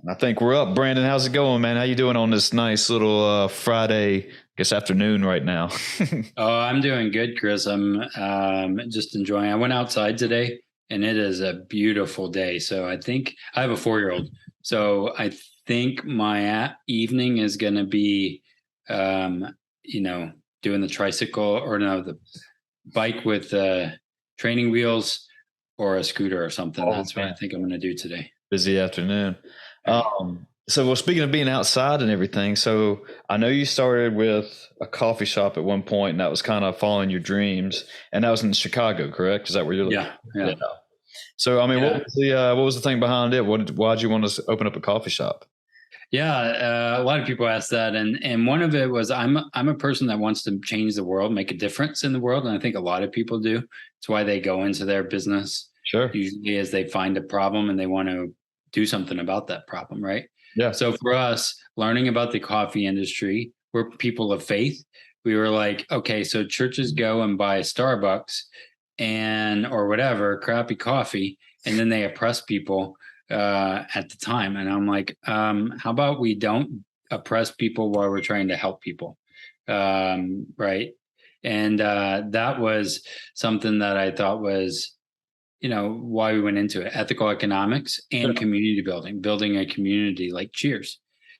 I think we're up. Brandon, how's it going, man? How you doing on this nice little Friday, I guess afternoon right now? Oh, I'm doing good, Chris. I'm just enjoying. I went outside today and it is a beautiful day. So I think I have a 4-year-old. So I think my evening is going to be, um, you know, doing the tricycle or no, the bike with training wheels or a scooter or something. Oh That's what I man, think I'm going to do today. busy afternoon. Yeah. So well, speaking of being outside and everything, so I know you started with a coffee shop at one point, and that was kind of following your dreams, and that was in Chicago, correct? Is that where you're? Yeah. Yeah. Yeah. So I mean, Yeah. what was the thing behind it? Why'd you want to open up a coffee shop? Yeah, a lot of people ask that, and one of it was I'm a person that wants to change the world, make a difference in the world, and I think a lot of people do. It's why they go into their business Sure. usually as they find a problem and they want to do something about that problem, right? Yeah. So for us, learning about the coffee industry, we're people of faith. We were like, okay, so churches go and buy Starbucks and or whatever crappy coffee, and then they oppress people at the time. And I'm like, how about we don't oppress people while we're trying to help people, right? And that was something that I thought was, why we went into it: ethical economics Sure. and community building, building a community like Cheers.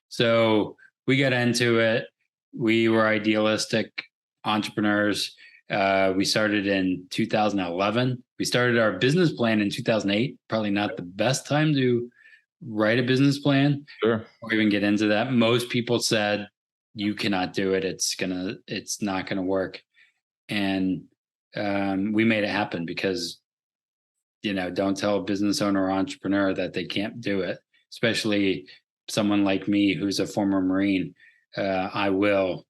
So we got into it. We were idealistic entrepreneurs. We started in 2011. We started our business plan in 2008. Probably not the best time to write a business plan Sure. or even get into that. Most people said, you cannot do it. It's not gonna work. And we made it happen because, don't tell a business owner or entrepreneur that they can't do it, especially someone like me who's a former Marine. I will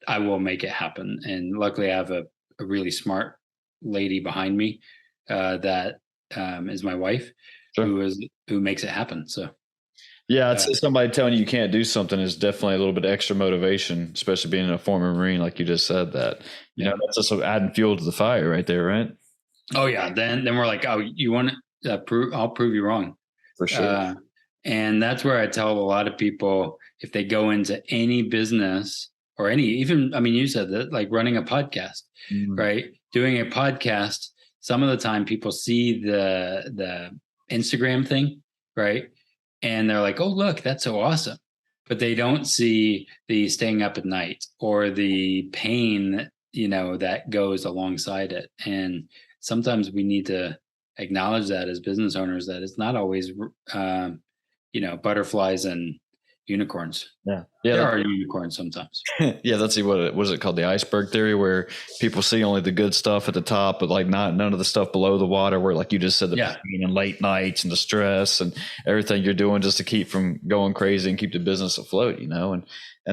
I will make it happen. And luckily, I have a really smart lady behind me that is my wife, Sure. who makes it happen. So, Yeah, uh, it's somebody telling you can't do something is definitely a little bit extra motivation, especially being a former Marine, like you just said. That yeah. that's just adding fuel to the fire, right there, right? Oh yeah. Then we're like, oh, you want to prove? I'll prove you wrong. For sure. Uh, and that's where I tell a lot of people, if they go into any business or even, I mean, you said that, like running a podcast, Mm. right? Doing a podcast, some of the time people see the Instagram thing, right? And they're like, oh, look, that's so awesome. But they don't see the staying up at night or the pain, that goes alongside it. And sometimes we need to acknowledge that as business owners, that it's not always butterflies and unicorns. Yeah, yeah, There are unicorns sometimes. yeah. Let's see what is it called? The Iceberg Theory, where people see only the good stuff at the top, but like not none of the stuff below the water. Where, like you just said, the Yeah. pain and late nights and the stress and everything you're doing just to keep from going crazy and keep the business afloat. And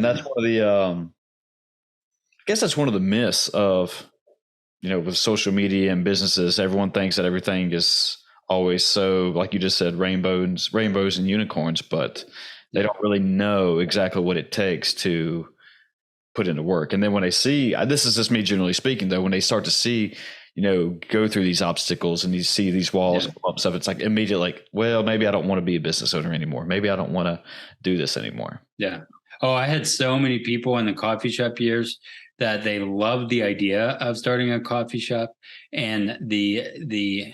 that's one of the I guess that's one of the myths of with social media and businesses. Everyone thinks that everything is always so, like you just said, rainbows and unicorns, but they don't really know exactly what it takes to put into work. And then when they see, this is just me generally speaking, though, when they start to see, go through these obstacles and you see these walls and stuff, it's like immediately like, well, maybe I don't want to be a business owner anymore. Maybe I don't want to do this anymore. Yeah. Oh, I had so many people in the coffee shop years that they loved the idea of starting a coffee shop. And the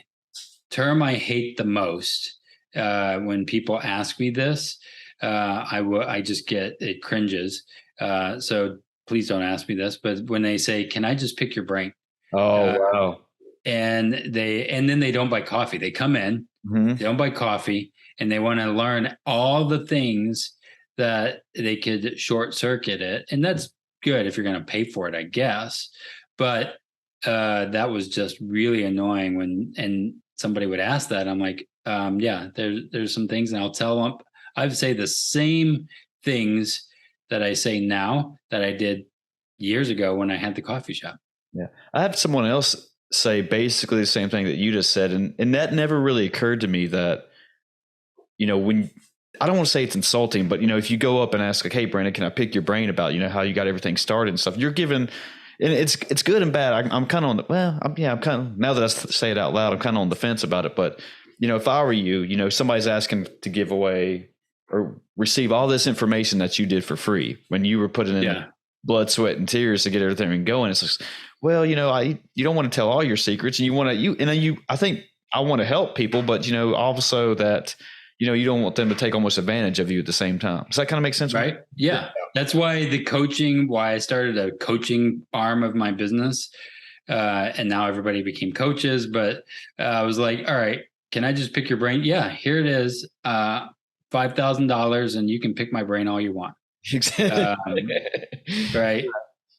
term I hate the most when people ask me this, I just get, it cringes. So please don't ask me this, but when they say, can I just pick your brain? Oh, wow. And then they don't buy coffee. They come in, Mm-hmm. they don't buy coffee, and they want to learn all the things that they could short circuit it. And that's good if you're going to pay for it, I guess. But that was just really annoying and somebody would ask that. I'm like, yeah, there's some things, and I'll tell them. I would say the same things that I say now that I did years ago when I had the coffee shop. Yeah. I had someone else say basically the same thing that you just said. And that never really occurred to me that, when I don't want to say it's insulting, but if you go up and ask like, hey, Brandon, can I pick your brain about, how you got everything started and stuff, you're given, and it's good and bad. I'm kind of on the, I'm kind of, now that I say it out loud, I'm kind of on the fence about it, but if I were you, somebody's asking to give away or receive all this information that you did for free when you were putting in blood, sweat, and tears to get everything going. It's like, well, you don't want to tell all your secrets, and I think I want to help people, but also that, you don't want them to take almost advantage of you at the same time. Does that kind of make sense? Right. Yeah. That's why I started a coaching arm of my business. And now everybody became coaches, but I was like, all right, can I just pick your brain? Yeah, here it is. $5,000 and you can pick my brain all you want. Right.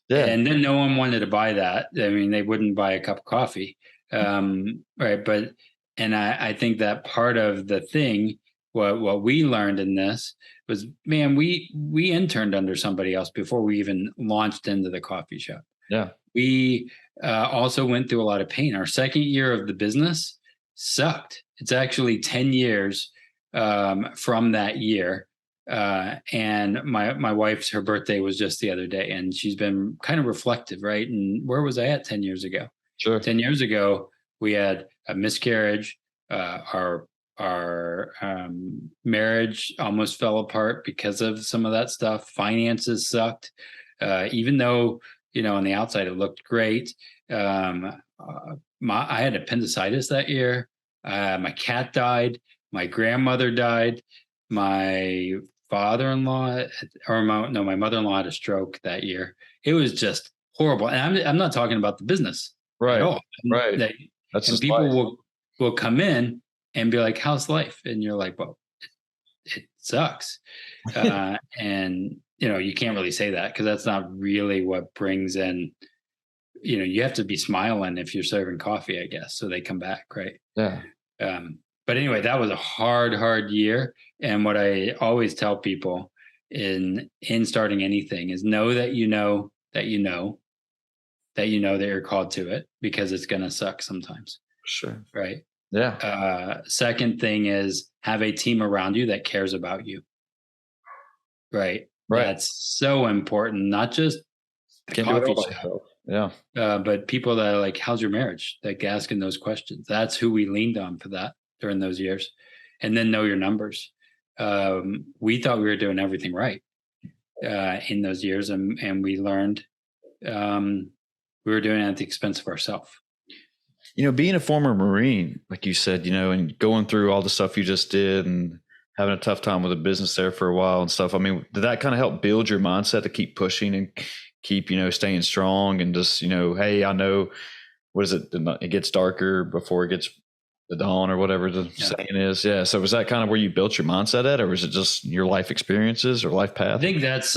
Yeah. And then no one wanted to buy that. I mean, they wouldn't buy a cup of coffee. Right. But, and I think that part of the thing, what we learned in this was, man, we interned under somebody else before we even launched into the coffee shop. Yeah. We also went through a lot of pain. Our second year of the business sucked. It's actually 10 years from that year. And my wife's, her birthday was just the other day, and she's been kind of reflective, right? And where was I at 10 years ago? Sure. 10 years ago, we had a miscarriage. Our marriage almost fell apart because of some of that stuff. Finances sucked. Even though, on the outside, it looked great. I had appendicitis that year. My cat died. My grandmother died. My father-in-law, my mother-in-law had a stroke that year. It was just horrible. And I'm not talking about the business at all. Right. That's just people will come in and be like, how's life? And you're like, well, it sucks. And you can't really say that because that's not really what brings in, you have to be smiling if you're serving coffee, I guess. So they come back. Right. Yeah. But anyway, that was a hard year. And what I always tell people in starting anything is know that that you're called to it, because it's going to suck sometimes. Sure. Right. Yeah. Second thing is have a team around you that cares about you. Right. That's so important. Not just the coffee shop. Yeah. But people that are like, how's your marriage? Like asking those questions. That's who we leaned on for that during those years. And then know your numbers. We thought we were doing everything right in those years. And we learned we were doing it at the expense of ourselves. Being a former Marine, like you said, and going through all the stuff you just did and having a tough time with the business there for a while and stuff. I mean, did that kind of help build your mindset to keep pushing and keep, staying strong and just, hey, I know, what is it? It gets darker before it gets the dawn or whatever the saying is. Yeah. So was that kind of where you built your mindset at, or was it just your life experiences or life path? I think that's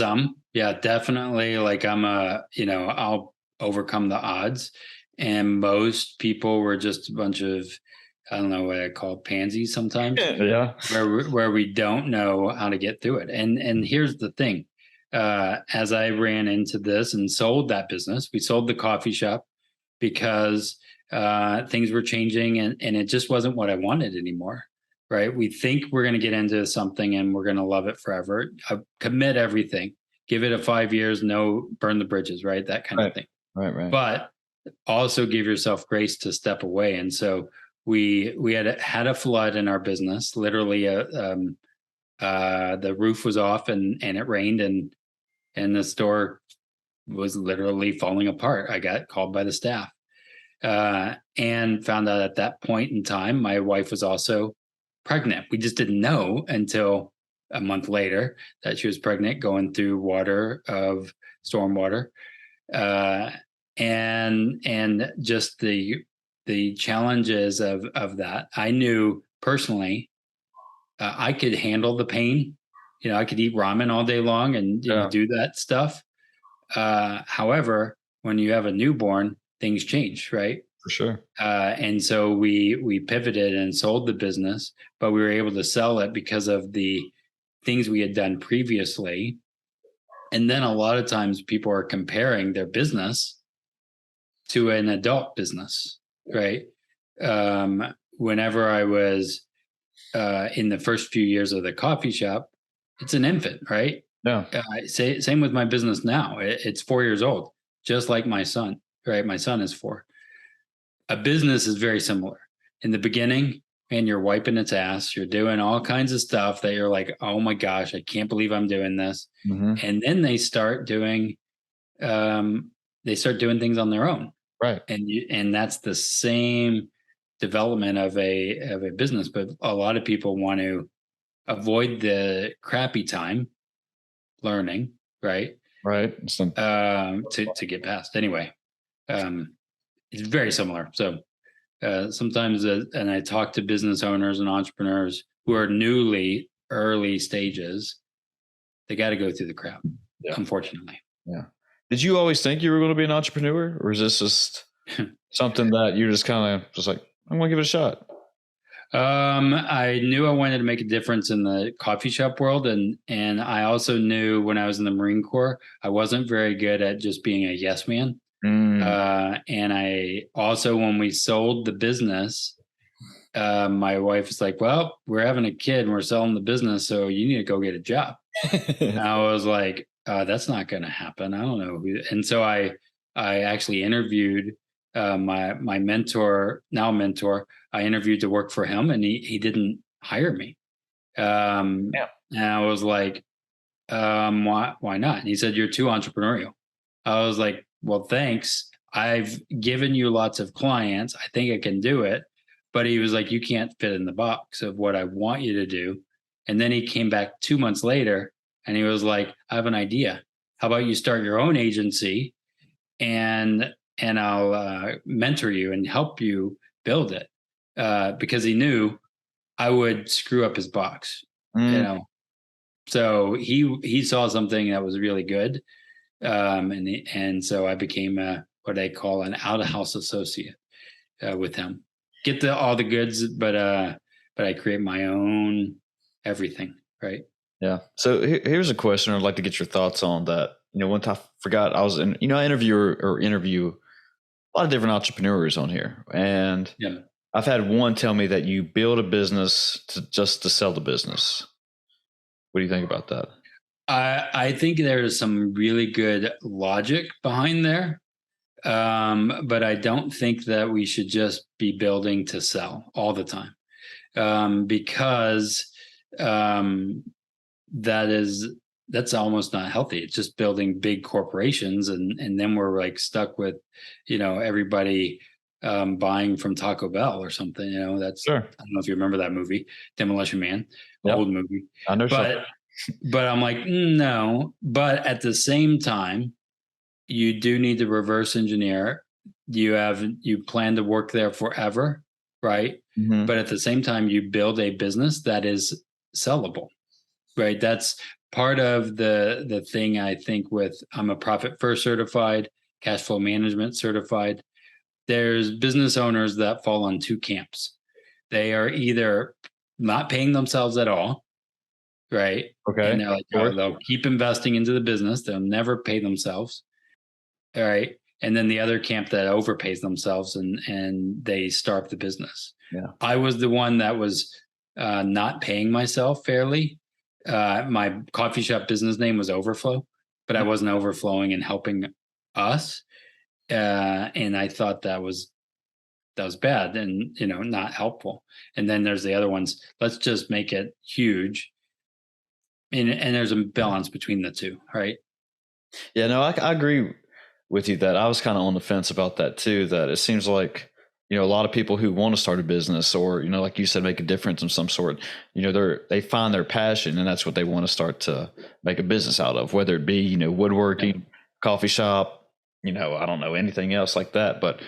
definitely. Like I'll overcome the odds. And most people were just a bunch of, I don't know what I call pansies sometimes. Yeah. Where we don't know how to get through it. And here's the thing. As I ran into this and sold that business, we sold the coffee shop because things were changing and it just wasn't what I wanted anymore. Right. We think we're going to get into something and we're going to love it forever. Commit everything, give it a 5 years, burn the bridges, right? That kind of thing. Right. But also give yourself grace to step away. And so we had a flood in our business. Literally, the roof was off and it rained and the store was literally falling apart. I got called by the staff and found out at that point in time my wife was also pregnant. We just didn't know until a month later that she was pregnant, going through storm water. And just the challenges of that. I knew personally I could handle the pain. I could eat ramen all day long and do that stuff. However, when you have a newborn, things change, right? For sure. And so we pivoted and sold the business, but we were able to sell it because of the things we had done previously. And then a lot of times people are comparing their business to an adult business, right? Whenever I was in the first few years of the coffee shop, it's an infant, right? Yeah. Same with my business now. It's 4 years old, just like my son, right? My son is 4. A business is very similar. In the beginning, and you're wiping its ass. You're doing all kinds of stuff that you're like, oh my gosh, I can't believe I'm doing this. Mm-hmm. And then they start doing things on their own. Right. And that's the same development of a business. But a lot of people want to avoid the crappy time learning, right? Right. To get past. Anyway, it's very similar. So sometimes, and I talk to business owners and entrepreneurs who are newly early stages. They got to go through the crap, unfortunately. Yeah. Did you always think you were going to be an entrepreneur, or is this just something that you're just kind of just like, I'm going to give it a shot? I knew I wanted to make a difference in the coffee shop world, and I also knew when I was in the Marine Corps, I wasn't very good at just being a yes man. And I also, when we sold the business, my wife was like, "Well, we're having a kid and we're selling the business, so you need to go get a job." And I was like, "That's not going to happen. I don't know." And so I actually interviewed my mentor, now mentor. I interviewed to work for him, and he didn't hire me. And I was like, why not? And he said, "You're too entrepreneurial." I was like, "Well, thanks. I've given you lots of clients. I think I can do it." But he was like, "You can't fit in the box of what I want you to do." And then he came back 2 months later and he was like, "I have an idea. How about you start your own agency and I'll mentor you and help you build it." Because he knew I would screw up his box, So he saw something that was really good, and so I became what I call an out of house associate with him. Get all the goods, but I create my own everything, right? Yeah. So here's a question I'd like to get your thoughts on that. One time I forgot I was in, I interview a lot of different entrepreneurs on here, and I've had one tell me that you build a business just to sell the business. What do you think about that? I think there's some really good logic behind there. But I don't think that we should just be building to sell all the time, because that's almost not healthy. It's just building big corporations, and then we're like stuck with, everybody buying from Taco Bell or something. That's sure. I don't know if you remember that movie, Demolition Man, old movie. I know, but I'm like, no. But at the same time, you do need to reverse engineer. You plan to work there forever, right? Mm-hmm. But at the same time, you build a business that is sellable, right? That's part of the thing, I think, with I'm a Profit First certified, cash flow management certified. There's business owners that fall on two camps. They are either not paying themselves at all, right? Okay. And they're like, they'll keep investing into the business. They'll never pay themselves. All right. And then the other camp that overpays themselves and they starve the business. Yeah. I was the one that was not paying myself fairly. My coffee shop business name was Overflow, but I wasn't overflowing and helping us. And I thought that was bad and, not helpful. And then there's the other ones. Let's just make it huge. And there's a balance between the two, right? Yeah, no, I agree with you that I was kind of on the fence about that too, that it seems like, a lot of people who want to start a business or, like you said, make a difference of some sort, they find their passion and that's what they want to start to make a business out of, whether it be, woodworking, coffee shop, I don't know, anything else like that, but,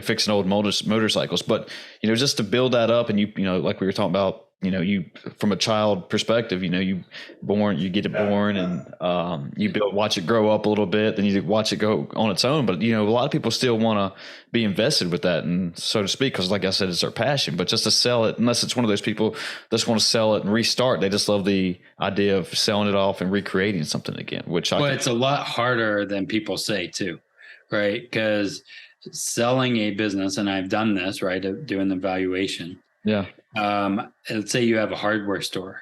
fixing old motorcycles, but, just to build that up and like we were talking about, you from a child perspective, you get it born and you watch it grow up a little bit, then you watch it go on its own. But a lot of people still want to be invested with that, and so to speak, because like I said, it's their passion. But just to sell it, unless it's one of those people that just want to sell it and restart, they just love the idea of selling it off and recreating something again. It's a lot harder than people say too, right? Because selling a business, and I've done this, right, doing the valuation. Yeah. Let's say you have a hardware store,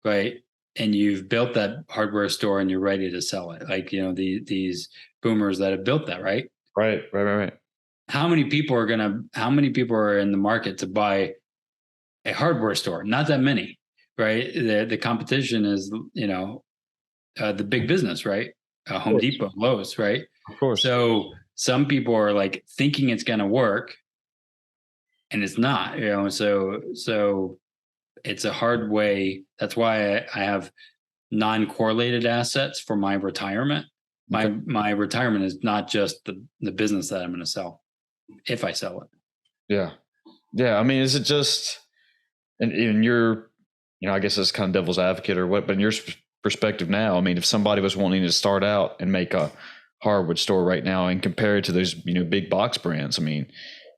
right? And you've built that hardware store and you're ready to sell it. Like, these boomers that have built that, right? Right. How many people are in the market to buy a hardware store, not that many, right? The competition is, the big business, right? Home Depot, Lowe's, right? Of course. So some people are like thinking it's going to work, and it's not, so it's a hard way. That's why I have non-correlated assets for my retirement. My retirement is not just the business that I'm going to sell, if I sell it. Yeah. Yeah. I mean, is it just, and in your, I guess it's kind of devil's advocate or what, but in your perspective now, I mean, if somebody was wanting to start out and make a hardwood store right now and compare it to those, big box brands, I mean,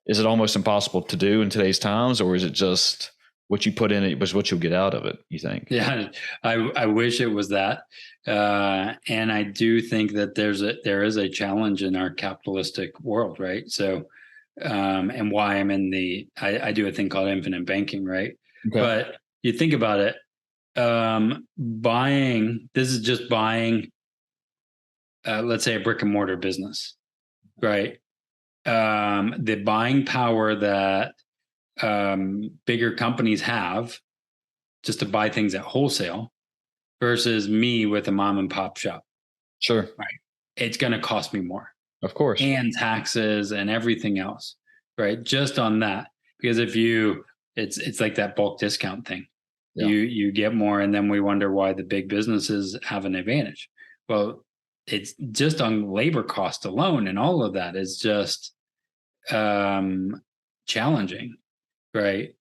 is it almost impossible to do in today's times, or is it just what you put in it was what you'll get out of it, you think? Yeah, I wish it was that. And I do think that there is a challenge in our capitalistic world, right? So, and why I'm in I do a thing called infinite banking, right? Okay. But you think about it, this is just buying, let's say a brick and mortar business, right? The buying power that bigger companies have just to buy things at wholesale versus me with a mom and pop shop. Sure. Right. It's going to cost me more. Of course. And taxes and everything else, right? Just on that. Because it's like that bulk discount thing. Yeah. You get more, and then we wonder why the big businesses have an advantage. Well, it's just on labor cost alone, and all of that is just challenging, right?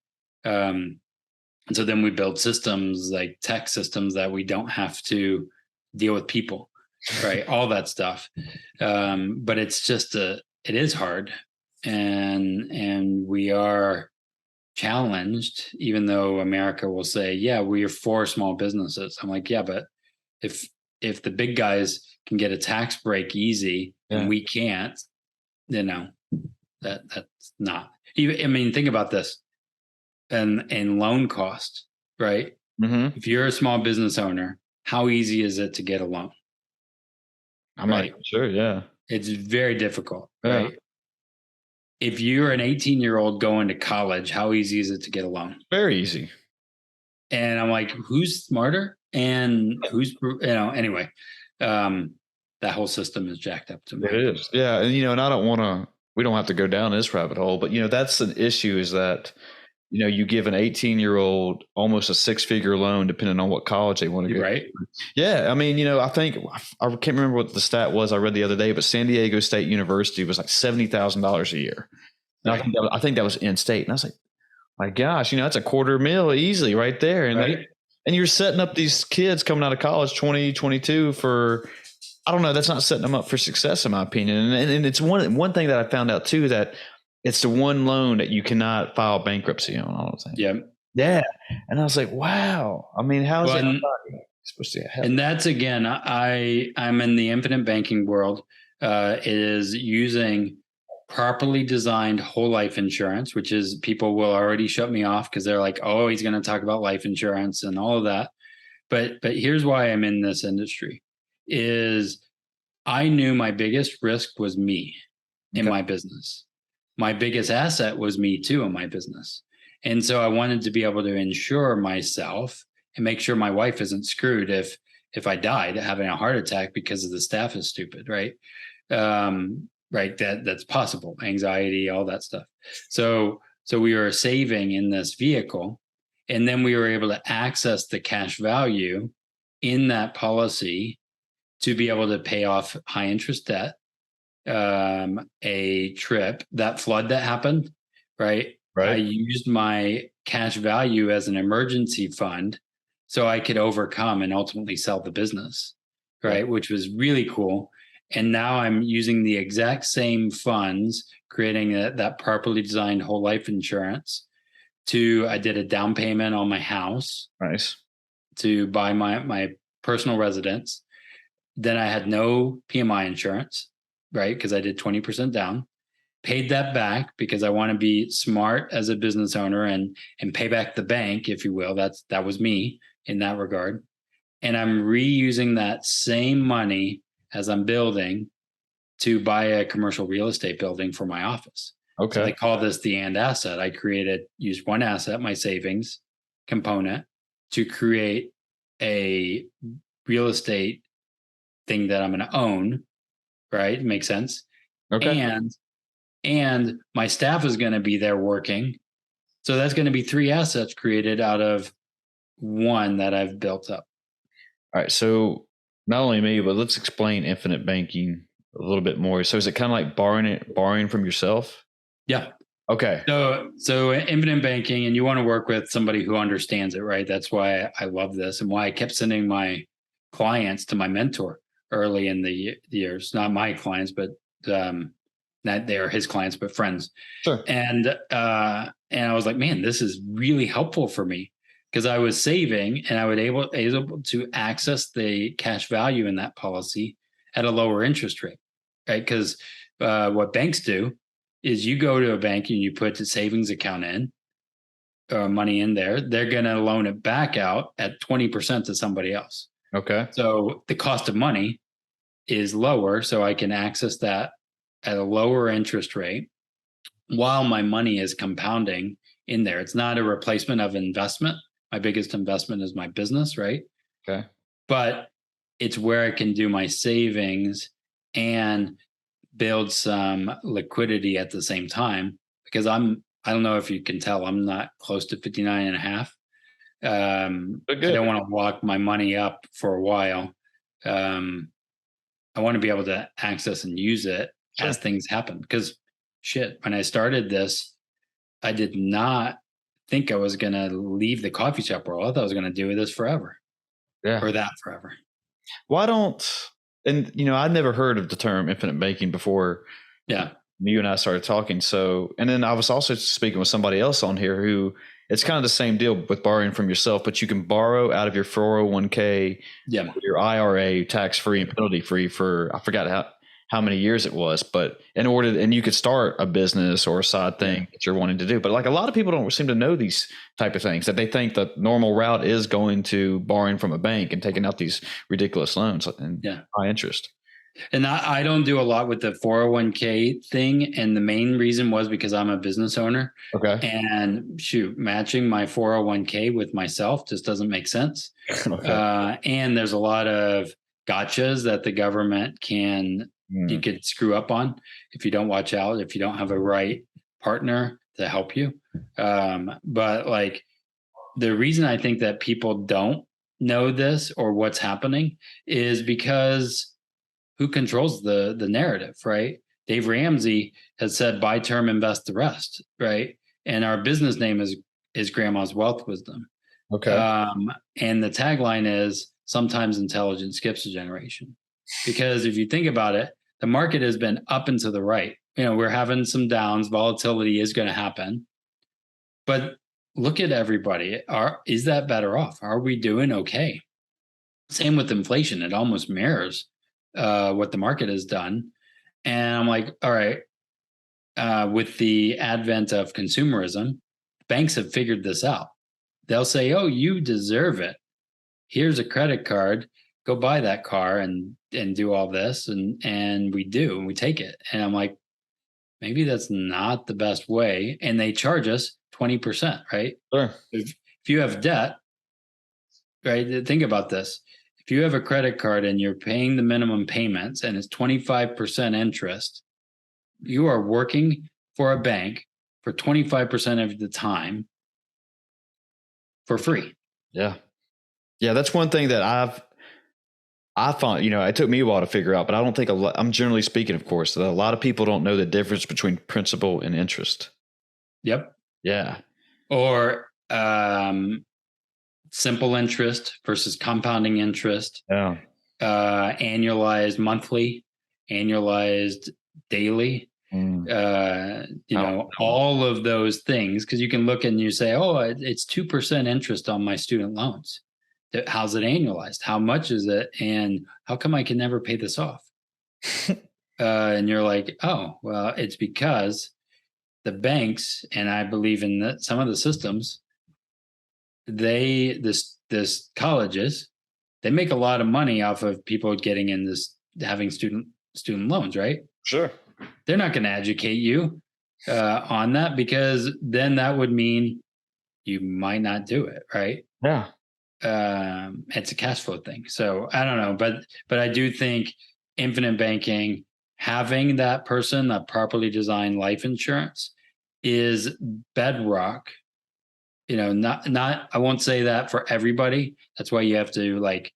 And so then we build systems like tech systems that we don't have to deal with people, right? All that stuff. But it's just it is hard, and we are challenged, even though America will say, yeah, we are for small businesses. I'm like, yeah, but if the big guys can get a tax break easy and we can't, that's not. I mean, think about this. And loan cost, right? Mm-hmm. If you're a small business owner, how easy is it to get a loan? I'm right? Not sure. Yeah. It's very difficult, right? If you're an 18-year-old going to college, how easy is it to get a loan? Very easy. And I'm like, who's smarter? And who's, anyway, that whole system is jacked up to me. It is. Yeah. And, and I don't want to, we don't have to go down this rabbit hole, but, that's an issue is that, you give an 18-year-old almost a 6-figure loan, depending on what college they want to go. Right. Yeah. I mean, I think I can't remember what the stat was I read the other day, but San Diego State University was like $70,000 a year. Right. I think that was in state. And I was like, my gosh, that's a $250,000 easily right there. And right. And you're setting up these kids coming out of college, 20, 22 for, I don't know, that's not setting them up for success in my opinion. And it's one thing that I found out too, that it's the one loan that you cannot file bankruptcy on. I don't think. Yeah. Yeah. And I was like, wow. I mean, how is it supposed to happen? And that's, again, I'm in the infinite banking world. It is using properly designed whole life insurance, which is, people will already shut me off because they're like, oh, he's going to talk about life insurance and all of that. But here's why I'm in this industry is I knew my biggest risk was me in my business. My biggest asset was me too in my business. And so I wanted to be able to insure myself and make sure my wife isn't screwed if I died having a heart attack because of the staff is stupid, right? Right. That's possible. Anxiety, all that stuff. So we were saving in this vehicle, and then we were able to access the cash value in that policy to be able to pay off high interest debt, a trip, that flood that happened, right? I used my cash value as an emergency fund so I could overcome and ultimately sell the business, right? Which was really cool. And now I'm using the exact same funds, creating that properly designed whole life insurance I did a down payment on my house. Nice. To buy my personal residence. Then I had no PMI insurance, right? Because I did 20% down, paid that back because I want to be smart as a business owner and pay back the bank, if you will. That was me in that regard. And I'm reusing that same money as I'm building to buy a commercial real estate building for my office. So they Okay. call this the and asset. I used one asset, my savings component, to create a real estate thing that I'm going to own, right? Makes sense. Okay. And my staff is going to be there working. So that's going to be three assets created out of one that I've built up. All right. So not only me, but let's explain infinite banking a little bit more. So is it kind of like borrowing from yourself? Yeah. Okay. So infinite banking, and you want to work with somebody who understands it, right? That's why I love this and why I kept sending my clients to my mentor early in the years. Not my clients, but not they are his clients, but friends. Sure. And I was like, man, this is really helpful for me because I was saving and I would able to access the cash value in that policy at a lower interest rate, right? Because what banks do is you go to a bank and you put the savings account in or money in there, they're going to loan it back out at 20% to somebody else. Okay. So the cost of money is lower. So I can access that at a lower interest rate while my money is compounding in there. It's not a replacement of investment. My biggest investment is my business, right? Okay. But it's where I can do my savings and build some liquidity at the same time because I don't know if you can tell, I'm not close to 59 and a half. I don't want to lock my money up for a while. I want to be able to access and use it as things happen because shit, when I started this, I did not think I was going to leave the coffee shop world. I thought I was going to do this forever. Yeah. Or that forever. Why don't, and I'd never heard of the term infinite banking before. Yeah. You and I started talking. So, and then I was also speaking with somebody else on here who it's kind of the same deal with borrowing from yourself, but you can borrow out of your 401k, your IRA, tax free and penalty free for, I forgot how many years it was, but and you could start a business or a side thing that you're wanting to do. But like a lot of people don't seem to know these type of things, that they think the normal route is going to borrowing from a bank and taking out these ridiculous loans and high interest. And I don't do a lot with the 401k thing. And the main reason was because I'm a business owner. Okay. And matching my 401k with myself just doesn't make sense. Okay. And there's a lot of gotchas that the government you could screw up on if you don't watch out, if you don't have a right partner to help you. But like the reason I think that people don't know this or what's happening is because who controls the narrative, right? Dave Ramsey has said, buy term, invest the rest, right? And our business name is Grandma's Wealth Wisdom. Okay. And the tagline is, sometimes intelligence skips a generation. Because if you think about it, the market has been up and to the right. We're having some downs. Volatility is going to happen. But look at everybody. Is that better off? Are we doing okay? Same with inflation. It almost mirrors what the market has done. And I'm like, all right, with the advent of consumerism, banks have figured this out. They'll say, oh, you deserve it. Here's a credit card. Go buy that car and do all this. And we do, and we take it. And I'm like, maybe that's not the best way. And they charge us 20%, right? Sure. If you have debt, right? Think about this. If you have a credit card and you're paying the minimum payments and it's 25% interest, you are working for a bank for 25% of the time for free. Yeah. Yeah. That's one thing that I found, it took me a while to figure out, but I don't think I'm generally speaking, of course, that a lot of people don't know the difference between principal and interest. Yep. Yeah. Or, simple interest versus compounding interest. Yeah. Annualized monthly, annualized daily. All of those things, because you can look and you say, oh, it's 2% interest on my student loans. How's it annualized? How much is it? And how come I can never pay this off? And you're like, oh, well, it's because the banks, and I believe in some of the systems, this colleges, they make a lot of money off of people getting in this, having student loans, right? Sure. They're not going to educate you. on that, because then that would mean you might not do it, right? Yeah. It's a cash flow thing. So I don't know, but I do think infinite banking, having that person, that properly designed life insurance, is bedrock. Not I won't say that for everybody. That's why you have to like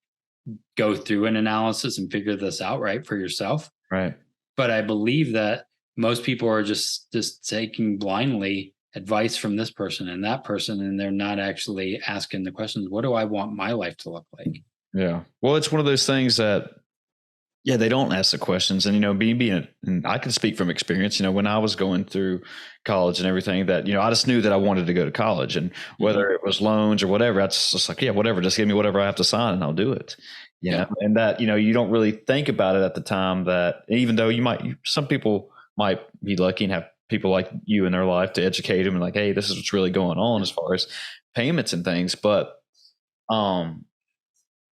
go through an analysis and figure this out right for yourself. Right. But I believe that most people are just taking blindly advice from this person and that person, and they're not actually asking the questions, what do I want my life to look like? Yeah. Well, it's one of those things that, yeah, they don't ask the questions. And, and I can speak from experience, when I was going through college and everything, that, I just knew that I wanted to go to college, and whether it was loans or whatever, that's just like, yeah, whatever, just give me whatever I have to sign and I'll do it. And that, you don't really think about it at the time, that even though some people might be lucky and have people like you in their life to educate them and like, hey, this is what's really going on as far as payments and things. But,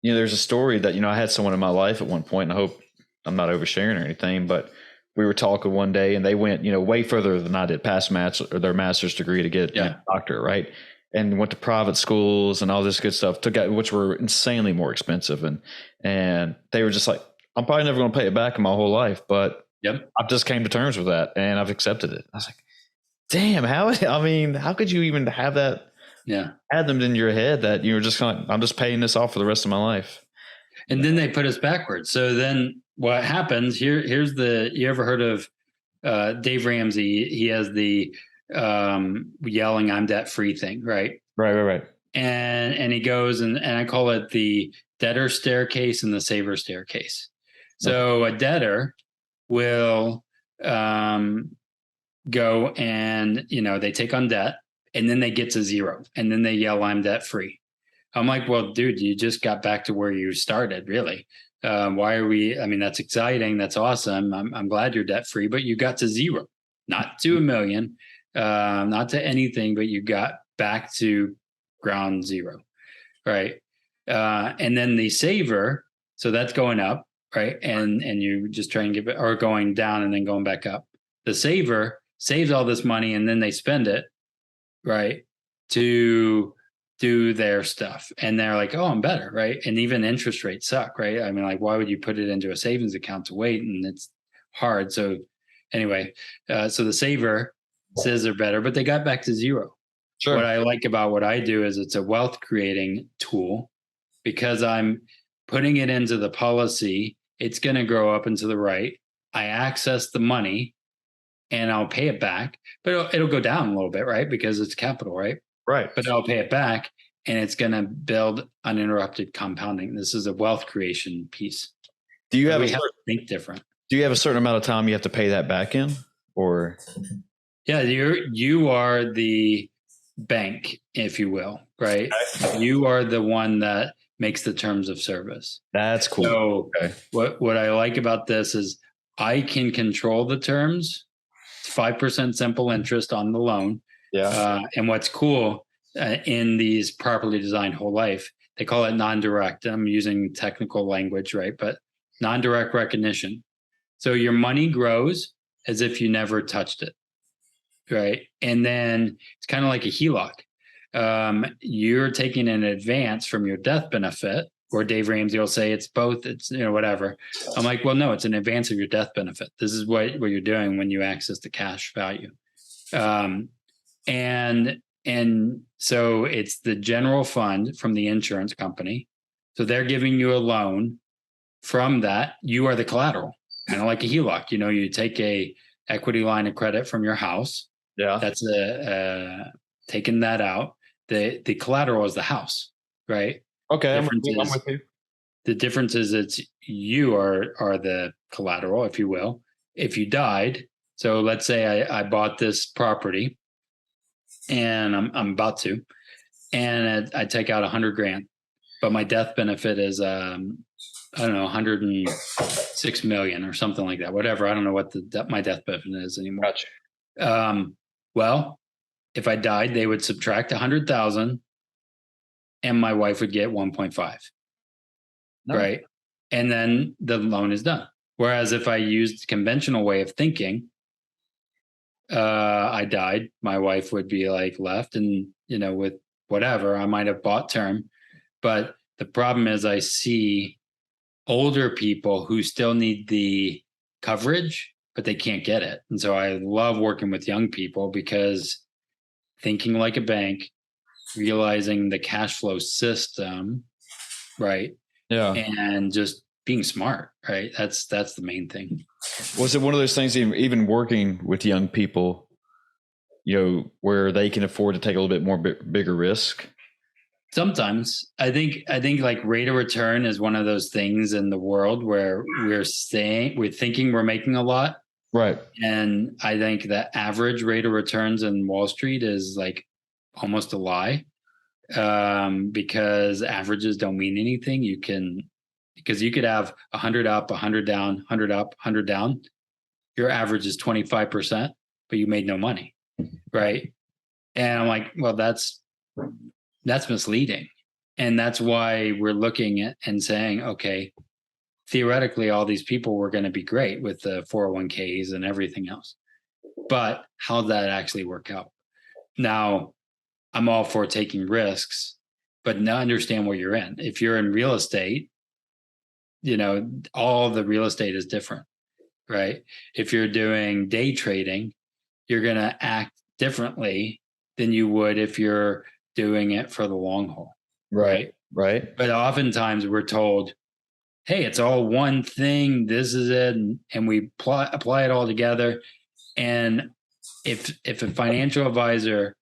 there's a story that, I had someone in my life at one point, and I hope I'm not oversharing or anything, but we were talking one day and they went, way further than I did, past their master's degree to get a doctorate, right? And went to private schools and all this good stuff, which were insanely more expensive. And they were just like, I'm probably never going to pay it back in my whole life, but I've just came to terms with that and I've accepted it. I was like, damn, how could you even have that? Yeah. Add them in your head that you're just I'm just paying this off for the rest of my life. And then they put us backwards. So then what happens here's you ever heard of Dave Ramsey? He has the yelling I'm debt free thing, right? Right. And he goes and I call it the debtor staircase and the saver staircase. So a debtor will go and they take on debt, and then they get to zero, and then they yell I'm debt free. I'm like, well, dude, you just got back to where you started, really. Why are we? I mean, that's exciting. That's awesome. I'm glad you're debt free, but you got to zero, not to a million, not to anything, but you got back to ground zero, right? And then the saver, so that's going up, right? And you just try and get, or going down and then going back up. The saver saves all this money and then they spend it, right, to do their stuff. And they're like, oh, I'm better, right? And even interest rates suck, right? I mean, like, why would you put it into a savings account to wait? And it's hard. So anyway, so the saver says they're better, but they got back to zero. Sure. What I like about what I do is it's a wealth creating tool, because I'm putting it into the policy. It's going to grow up and to the right. I access the money and I'll pay it back, but it'll go down a little bit, right? Because it's capital, right? Right. But I'll pay it back, and it's going to build uninterrupted compounding. This is a wealth creation piece. Do you have to think different? Do you have a certain amount of time you have to pay that back in, or? Yeah, you are the bank, if you will, right? You are the one that makes the terms of service. That's cool. So what I like about this is I can control the terms. It's 5% simple interest on the loan. Yeah. And what's cool in these properly designed whole life, they call it non-direct. I'm using technical language, right? But non-direct recognition. So your money grows as if you never touched it, right? And then it's kind of like a HELOC. You're taking an advance from your death benefit, or Dave Ramsey will say it's both. It's whatever. I'm like, well, no, it's an advance of your death benefit. This is what you're doing when you access the cash value. And so it's the general fund from the insurance company. So they're giving you a loan. From that, you are the collateral, kind of like a HELOC. You take a equity line of credit from your house. Yeah. That's taking that out. The collateral is the house, right? Okay, I'm with you. The difference is you are the collateral, if you will. If you died, so let's say I bought this property, and I'm about to, and I take out $100,000, but my death benefit is I don't know, 106 million or something like that. Whatever, I don't know what my death benefit is anymore. Gotcha. Well, if I died, they would subtract 100,000, and my wife would get 1.5. No. Right, and then the loan is done. Whereas if I used conventional way of thinking, I died, my wife would be like left, and with whatever, I might have bought term. But the problem is I see older people who still need the coverage, but they can't get it. And so I love working with young people because thinking like a bank, realizing the cash flow system, right? Yeah. And just being smart, right? That's the main thing. Was it one of those things, even working with young people, where they can afford to take a little bit more bigger risk? Sometimes I think like rate of return is one of those things in the world where we're thinking we're making a lot. Right. And I think the average rate of returns in Wall Street is like almost a lie, because averages don't mean anything. Because you could have 100 up, 100 down, 100 up, 100 down. Your average is 25%, but you made no money, right? And I'm like, well, that's misleading. And that's why we're looking at and saying, okay, theoretically, all these people were going to be great with the 401ks and everything else. But how did that actually work out? Now, I'm all for taking risks, but now understand what you're in. If you're in real estate, all the real estate is different, right? If you're doing day trading, you're going to act differently than you would if you're doing it for the long haul. Right. But oftentimes we're told, hey, it's all one thing. This is it. And we apply it all together. And if a financial advisor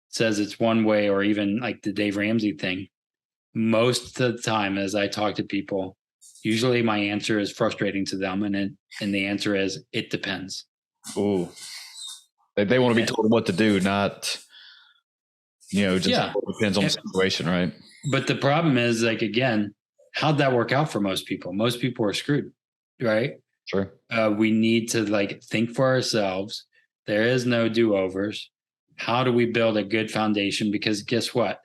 says it's one way, or even like the Dave Ramsey thing, most of the time as I talk to people, usually my answer is frustrating to them. And the answer is, it depends. Ooh. They want to be told what to do, not, just depends on the situation, right? But the problem is, like, again, how'd that work out for most people? Most people are screwed, right? Sure. We need to like think for ourselves. There is no do-overs. How do we build a good foundation? Because guess what?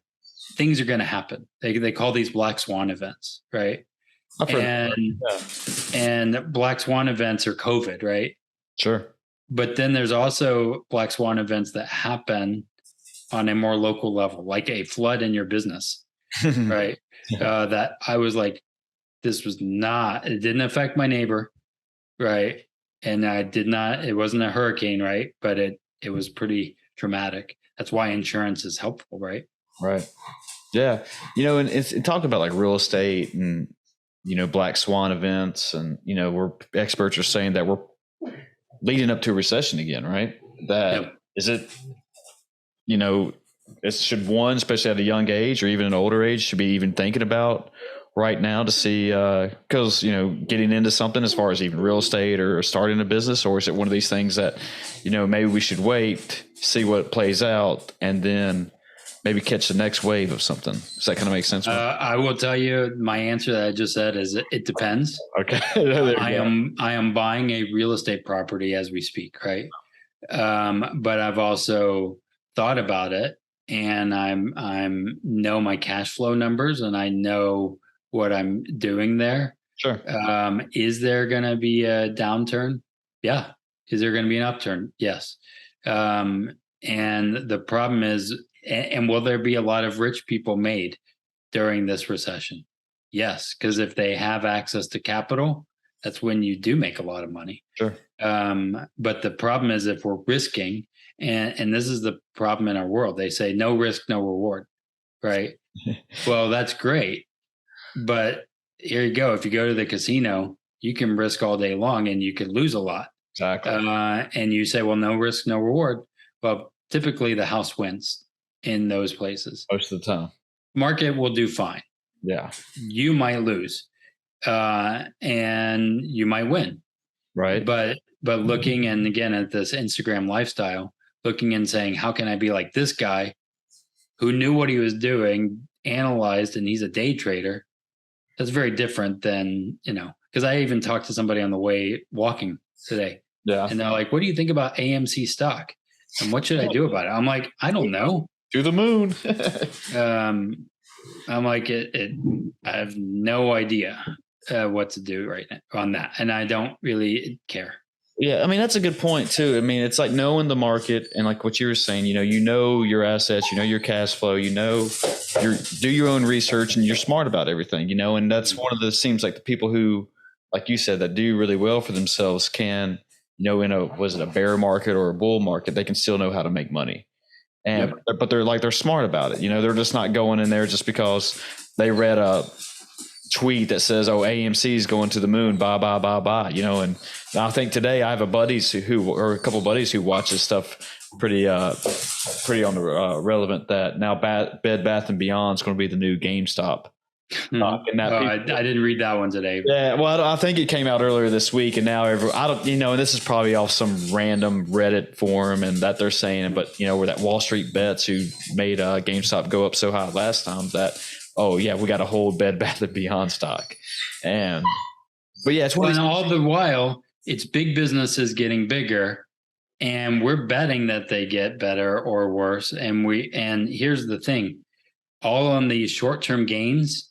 Things are going to happen. They call these black swan events, right? And black swan events are COVID, right? Sure. But then there's also black swan events that happen on a more local level, like a flood in your business, right? That I was like, it didn't affect my neighbor, right? And it wasn't a hurricane, right? But it was pretty traumatic. That's why insurance is helpful, right? Right. Yeah. And it talked about like real estate and, black swan events, and, where experts are saying that we're leading up to a recession again, right? Is it, should one, especially at a young age or even an older age, should be even thinking about right now to see, because, getting into something as far as even real estate or starting a business, or is it one of these things that, maybe we should wait, see what plays out, and then maybe catch the next wave of something? Does that kind of make sense? I will tell you my answer that I just said is it depends. Okay. I am buying a real estate property as we speak, right? But I've also thought about it, and I'm know my cash flow numbers, and I know what I'm doing there. Sure. Is there going to be a downturn? Yeah. Is there going to be an upturn? Yes. And the problem is, and will there be a lot of rich people made during this recession? Yes, because if they have access to capital, that's when you do make a lot of money. Sure. But the problem is, if we're risking, and this is the problem in our world, they say no risk, no reward, right? Well, that's great. But here you go. If you go to the casino, you can risk all day long and you could lose a lot. Exactly. And you say, well, no risk, no reward. Well, typically the house wins in those places. Most of the time. Market will do fine. Yeah. You might lose, and you might win. Right. But looking, and again, at this Instagram lifestyle, looking and saying, how can I be like this guy who knew what he was doing, analyzed, and he's a day trader? That's very different than, because I even talked to somebody on the way walking today. Yeah. And they're like, what do you think about AMC stock? And what should I do about it? I'm like, I don't know. To the moon. I'm like, I have no idea what to do right now on that. And I don't really care. Yeah, I mean that's a good point too. I mean, it's like knowing the market and like what you were saying. You know your assets, you know your cash flow, you do your own research, and you're smart about everything. And that's one of the seems like the people who, like you said, that do really well for themselves can, in a was it a bear market or a bull market, they can still know how to make money. And Yep. but they're smart about it. They're just not going in there just because they read a tweet that says, "Oh, AMC is going to the moon, bye bye bye bye," And I think today I have a couple buddies who watch this stuff pretty on the relevant that now Bed Bath and Beyond is going to be the new GameStop. And that I didn't read that one today. Yeah, well, I think it came out earlier this week, and now I don't, and this is probably off some random Reddit forum, and that they're saying, but where that Wall Street Bets who made GameStop go up so high last time that, oh yeah, we got to hold Bed Bath and Beyond stock, but yeah, it's one. And all the while, it's big businesses getting bigger, and we're betting that they get better or worse. And here's the thing: all on these short-term gains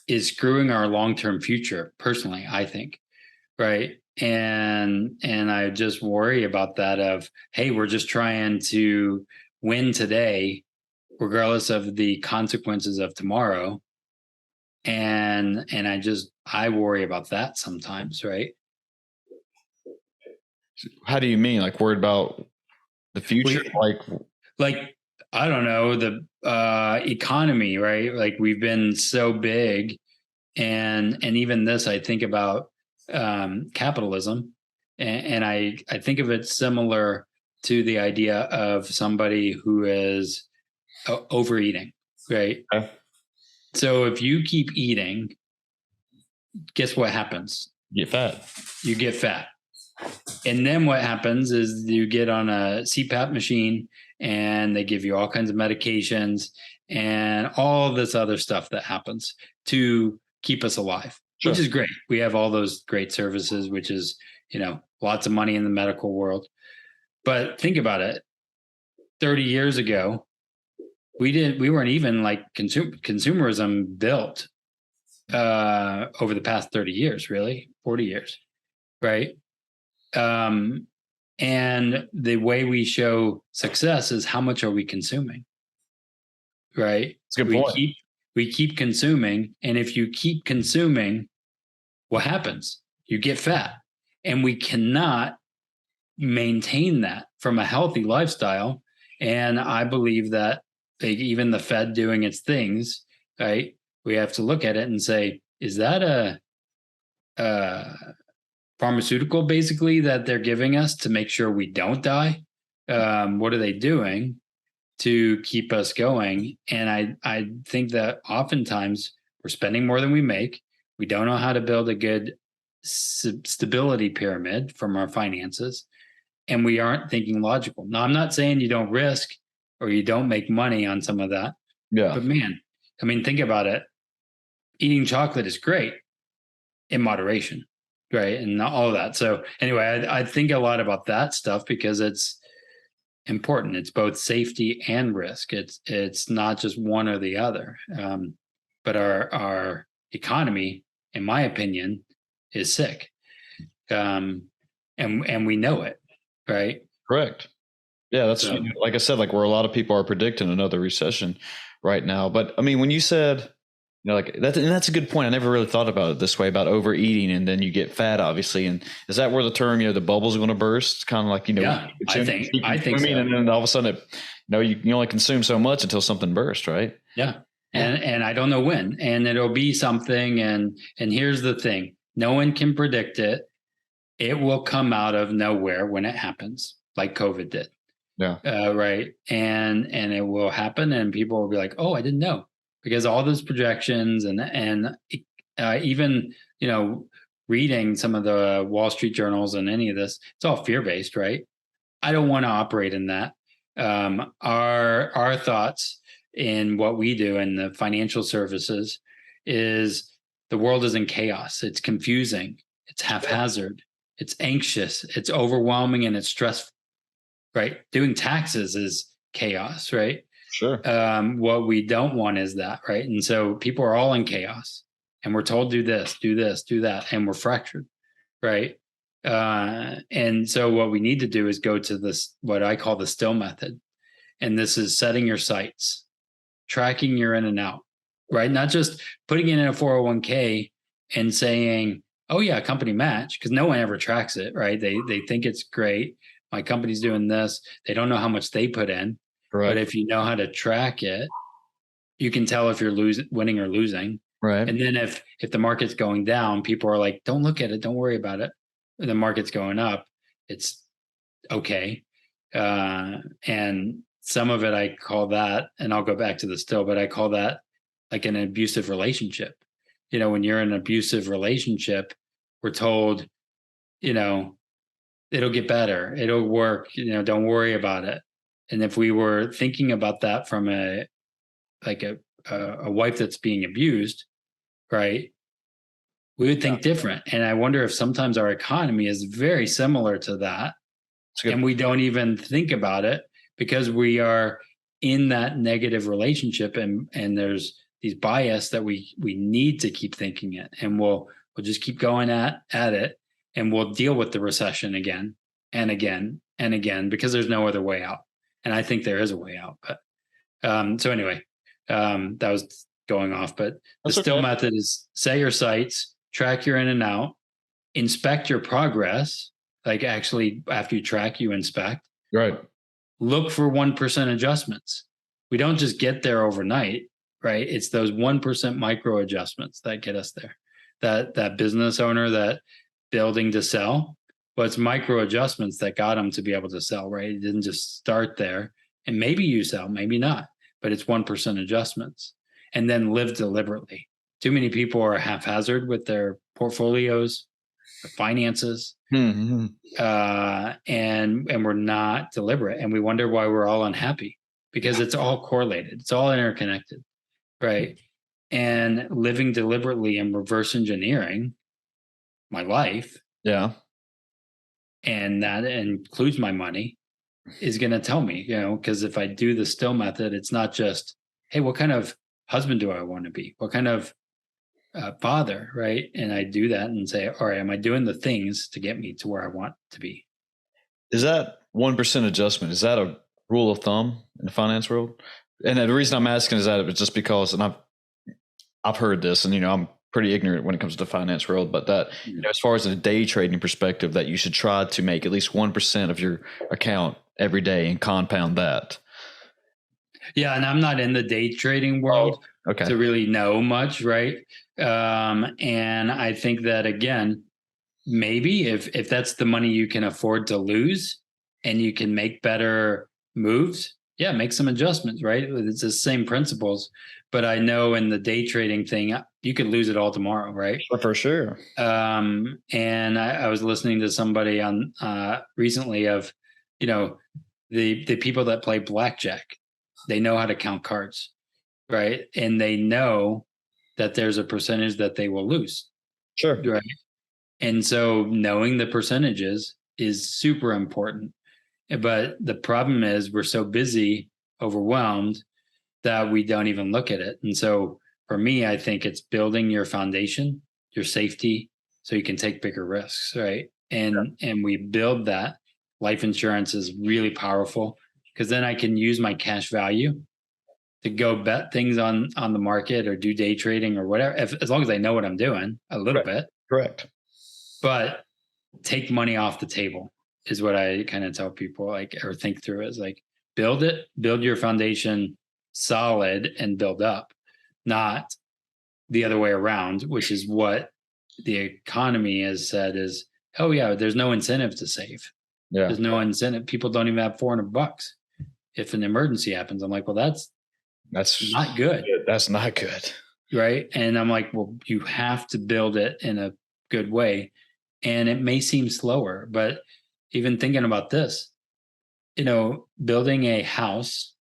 is screwing our long-term future. Personally, I think, right? And I just worry about that. Of hey, we're just trying to win today, regardless of the consequences of tomorrow. And I worry about that sometimes, right? How do you mean? Like worried about the future? Like I don't know, the economy, right? Like we've been so big, and even this, I think about capitalism, and I think of it similar to the idea of somebody who is overeating, right? Okay. So if you keep eating, guess what happens? Get fat. You get fat. And then what happens is you get on a CPAP machine and they give you all kinds of medications and all this other stuff that happens to keep us alive, Sure. Which is great. We have all those great services, which is, lots of money in the medical world. But think about it. 30 years ago, we weren't even like consumerism built over the past 30 years, really 40 years. Right. And the way we show success is how much are we consuming? Right. That's a good point. We keep consuming. And if you keep consuming, what happens? You get fat. And we cannot maintain that from a healthy lifestyle. And I believe that even the Fed doing its things, right? We have to look at it and say, is that a pharmaceutical basically that they're giving us to make sure we don't die? What are they doing to keep us going? And I think that oftentimes we're spending more than we make. We don't know how to build a good stability pyramid from our finances, and we aren't thinking logical. Now, I'm not saying you don't risk or you don't make money on some of that. Yeah. But man, I mean, think about it. Eating chocolate is great in moderation, right? And all of that. So anyway, I think a lot about that stuff because it's important. It's both safety and risk. It's not just one or the other. But our economy, in my opinion, is sick. And we know it, right? Correct. Yeah, that's like I said, like where a lot of people are predicting another recession right now. But I mean, when you said, like that's a good point. I never really thought about it this way about overeating and then you get fat, obviously. And is that where the term, the bubbles are going to burst? Kind of like, yeah, I think so. And then all of a sudden, you only consume so much until something bursts, right? Yeah. And I don't know when, and it'll be something. And here's the thing. No one can predict it. It will come out of nowhere when it happens, like COVID did. Yeah. Right. And it will happen, and people will be like, "Oh, I didn't know," because all those projections and even reading some of the Wall Street journals and any of this, it's all fear based, right? I don't want to operate in that. Our thoughts in what we do in the financial services is the world is in chaos. It's confusing. It's haphazard. It's anxious. It's overwhelming, and it's stressful. Right. Doing taxes is chaos, right? Sure. What we don't want is that, right? And so people are all in chaos, and we're told do this, do this, do that, and we're fractured, right? And so what we need to do is go to this, what I call the still method. And this is setting your sights, tracking your in and out, right? Not just putting it in a 401k and saying, oh yeah, company match, because no one ever tracks it, right? They think it's great. My company's doing this. They don't know how much they put in. But Correct. if you know how to track it, you can tell if you're winning or losing. Right. And then if the market's going down, people are like, don't look at it, don't worry about it. If the market's going up, it's okay. And some of it I call that, and I'll go back to the still, but I call that like an abusive relationship. You know, when you're in an abusive relationship, we're told, you know, it'll get better, it'll work, you know, don't worry about it. And if we were thinking about that from a wife that's being abused, right, we would think different. And I wonder if sometimes our economy is very similar to that, and we don't even think about it because we are in that negative relationship, and there's these bias that we need to keep thinking it, and we'll just keep going at it, and we'll deal with the recession again and again and again because there's no other way out. And I think there is a way out. But so anyway, that was going off, but the still method is set your sights, track your in and out, inspect your progress. Like actually, after you track, you inspect. Right. Look for 1% adjustments. We don't just get there overnight, right? It's those 1% micro adjustments that get us there. That business owner, that building to sell, but it's micro adjustments that got them to be able to sell, right? It didn't just start there. And maybe you sell, maybe not, but it's 1% adjustments. And then live deliberately. Too many people are haphazard with their portfolios, their finances, and we're not deliberate, and we wonder why we're all unhappy because it's all correlated, it's all interconnected, right? And living deliberately and reverse engineering my life, and that includes my money, is going to tell me, you know, because if I do the still method, it's not just, hey, what kind of husband do I want to be? What kind of father, right? And I do that and say, all right, am I doing the things to get me to where I want to be? Is that 1% adjustment? Is that a rule of thumb in the finance world? And the reason I'm asking is that it's just because, and I've heard this, and you know, I'm pretty ignorant when it comes to the finance world, but that, you know, as far as a day trading perspective, that you should try to make at least 1% of your account every day and compound that. Yeah, and I'm not in the day trading world to really know much, right? And I think that again, maybe if that's the money you can afford to lose and you can make better moves, yeah, make some adjustments, right? It's the same principles, but I know in the day trading thing, you could lose it all tomorrow, right? For sure. And I was listening to somebody on recently of, you know, the people that play blackjack, they know how to count cards, right? And they know that there's a percentage that they will lose. Sure. Right. And so knowing the percentages is super important. But the problem is we're so busy, overwhelmed, that we don't even look at it. And so for me, I think it's building your foundation, your safety, so you can take bigger risks, right? And we build that. Life insurance is really powerful because then I can use my cash value to go bet things on the market or do day trading or whatever, as long as I know what I'm doing a little bit. Correct. But take money off the table is what I kind of tell people, like, or think through, is like, build your foundation solid and build up, not the other way around, which is what the economy has said is, oh yeah, there's no incentive to save. Yeah. There's no incentive. People don't even have $400 if an emergency happens. I'm like, well, that's not good. That's not good. Right. And I'm like, well, you have to build it in a good way. And it may seem slower, but even thinking about this, you know, building a house,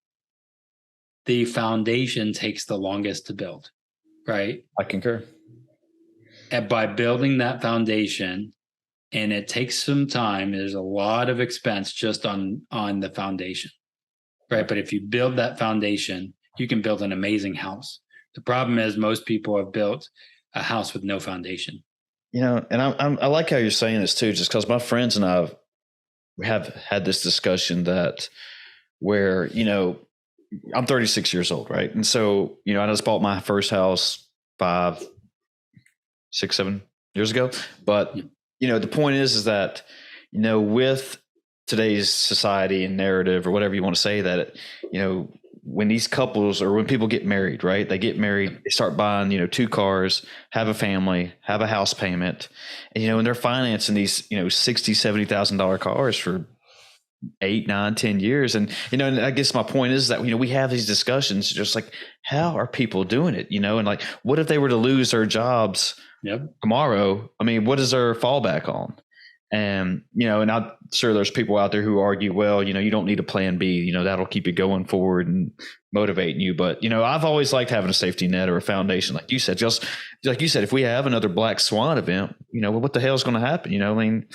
the foundation takes the longest to build, right? I concur. And by building that foundation, and it takes some time, there's a lot of expense just on the foundation, right? But if you build that foundation, you can build an amazing house. The problem is most people have built a house with no foundation. And I like how you're saying this too, just because my friends and I we have had this discussion that where, I'm 36 years old, right? And so, I just bought my first house 5, 6, 7 years ago. But, the point is that, with today's society and narrative or whatever you want to say that, when these couples or when people get married, right? They get married, they start buying, 2 cars, have a family, have a house payment, and they're financing these, $60,000, $70,000 cars for 8, 9, 10 years. And, and I guess my point is that, we have these discussions just like, how are people doing it? And like, what if they were to lose their jobs tomorrow? I mean, what is their fallback on? And, and I'm sure there's people out there who argue, well, you don't need a plan B, that'll keep you going forward and motivating you. But, I've always liked having a safety net or a foundation. Like you said, just like you said, if we have another black swan event, what the hell is going to happen? I mean,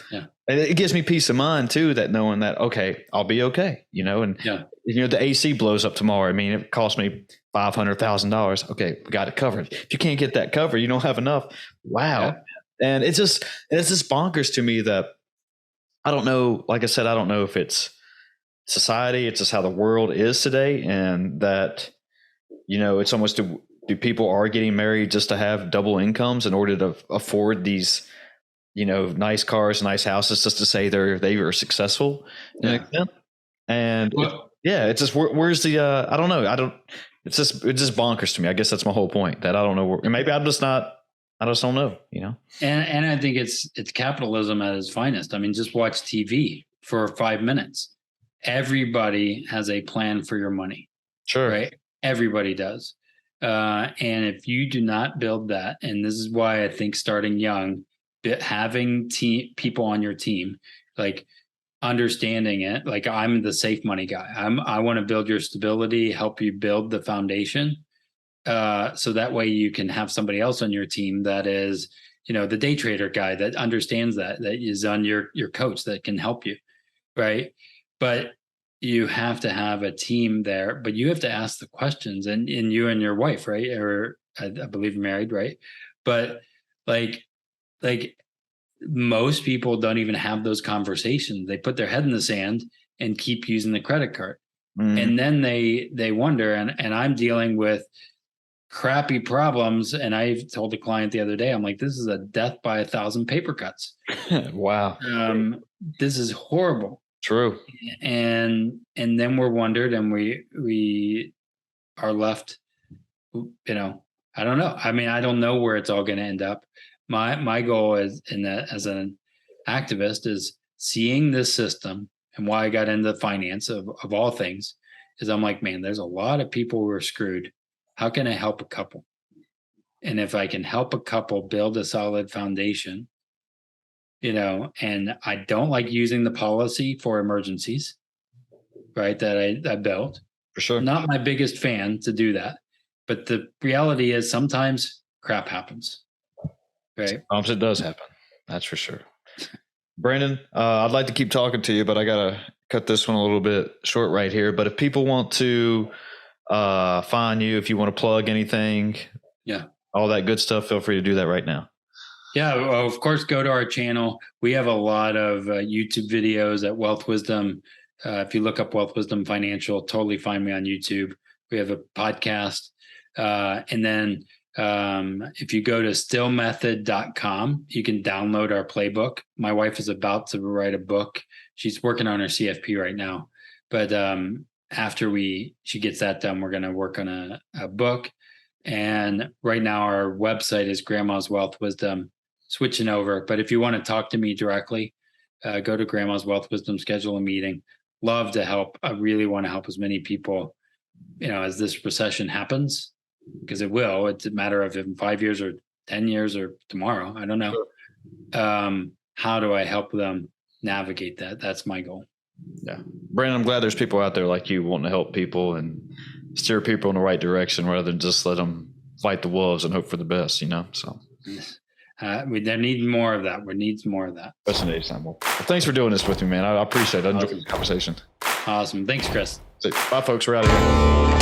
it gives me peace of mind too, that knowing that, okay, I'll be okay, and the AC blows up tomorrow. I mean, it cost me $500,000. Okay. We got it covered. If you can't get that covered, you don't have enough. Wow. Yeah. And it's just bonkers to me that I don't know, like I said, I don't know if it's society, it's just how the world is today. And that, it's almost, do people are getting married just to have double incomes in order to afford these, nice cars, nice houses, just to say they are successful. Yeah. And it's just, where's the, I don't know. It's just bonkers to me. I guess that's my whole point, that I don't know. Maybe I just don't know, And I think it's capitalism at its finest. I mean, just watch TV for 5 minutes. Everybody has a plan for your money. Sure. Right? Everybody does. And if you do not build that, and this is why I think starting young, having people on your team, like understanding it, like I'm the safe money guy. I want to build your stability, help you build the foundation. So that way you can have somebody else on your team that is, the day trader guy that understands that is on your coach that can help you. Right. But you have to have a team there, but you have to ask the questions, and you and your wife, right? Or I believe you're married, right? But like most people don't even have those conversations. They put their head in the sand and keep using the credit card. And then they wonder, and I'm dealing with crappy problems. And I told the client the other day, I'm like, this is a death by 1,000 paper cuts. Wow. This is horrible. True. And then we're wondered, and we are left, I don't know. I mean, I don't know where it's all going to end up. My goal is as an activist is seeing this system, and why I got into finance of all things is I'm like, man, there's a lot of people who are screwed. How can I help a couple? And if I can help a couple build a solid foundation, and I don't like using the policy for emergencies, right? That I built. For sure. Not my biggest fan to do that. But the reality is sometimes crap happens. Right. Sometimes it does happen. That's for sure. Brandon, I'd like to keep talking to you, but I got to cut this one a little bit short right here. But if people want to find you, if you want to plug anything, all that good stuff, feel free to do that right now. Yeah, well, of course, go to our channel. We have a lot of YouTube videos at Wealth Wisdom. If you look up Wealth Wisdom Financial, totally find me on YouTube. We have a podcast. And then if you go to stillmethod.com, you can download our playbook. My wife is about to write a book. She's working on her CFP right now. But after she gets that done, we're going to work on a book. And right now our website is Grandma's Wealth Wisdom, switching over. But if you want to talk to me directly, go to Grandma's Wealth Wisdom, schedule a meeting. Love to help. I really want to help as many people, as this recession happens, because it will. It's a matter of in 5 years or 10 years or tomorrow. I don't know. Sure. How do I help them navigate that? That's my goal. Yeah. Brandon, I'm glad there's people out there like you wanting to help people and steer people in the right direction rather than just let them fight the wolves and hope for the best, so. There needs more of that. We need more of that. That's an time. Well, thanks for doing this with me, man. I appreciate it. I enjoyed the conversation. Awesome. Thanks, Chris. Bye, folks. We're out of here.